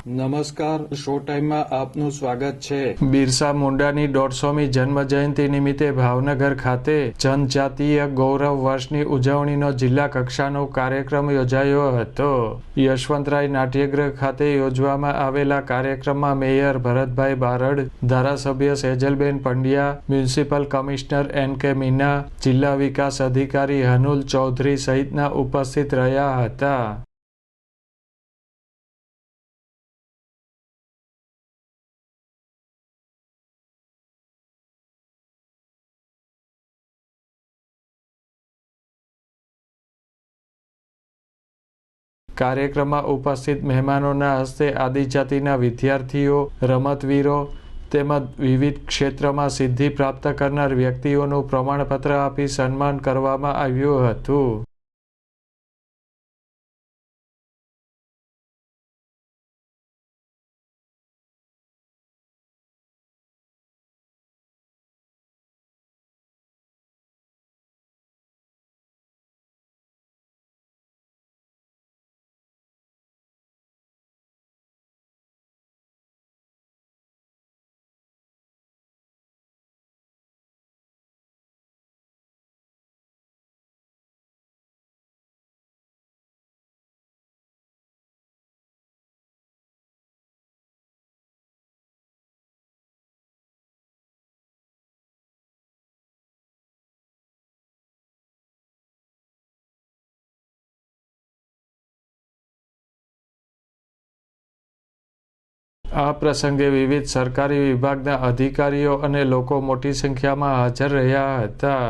નમસ્કાર, શો ટાઈમમાં આપનું સ્વાગત છે। બિરસા મુંડાની 150મી જન્મજયંતિ નિમિત્તે ભાવનગર ખાતે જનજાતીય ગૌરવ વર્ષની ઉજવણીનો જિલ્લા કક્ષાનો કાર્યક્રમ યોજાયો હતો। યશવંતરાય નાટ્યગૃહ ખાતે યોજવામાં આવેલા કાર્યક્રમમાં મેયર ભરતભાઈ બારડ, ધારાસભ્ય Sejalben Pandya, municipal commissioner NK Meena, જિલ્લા વિકાસ અધિકારી હનુલ ચૌધરી સહિતના ઉપસ્થિત રહ્યા હતા। કાર્યક્રમમાં ઉપસ્થિત મહેમાનોના હસ્તે આદિજાતિના વિદ્યાર્થીઓ, રમતવીરો તેમજ વિવિધ ક્ષેત્રમાં સિદ્ધિ પ્રાપ્ત કરનાર વ્યક્તિઓનું પ્રમાણપત્ર આપી સન્માન કરવામાં આવ્યું હતું। આ પ્રસંગે વિવિધ સરકારી વિભાગના અધિકારીઓ અને લોકો મોટી સંખ્યામાં હાજર રહ્યા હતા।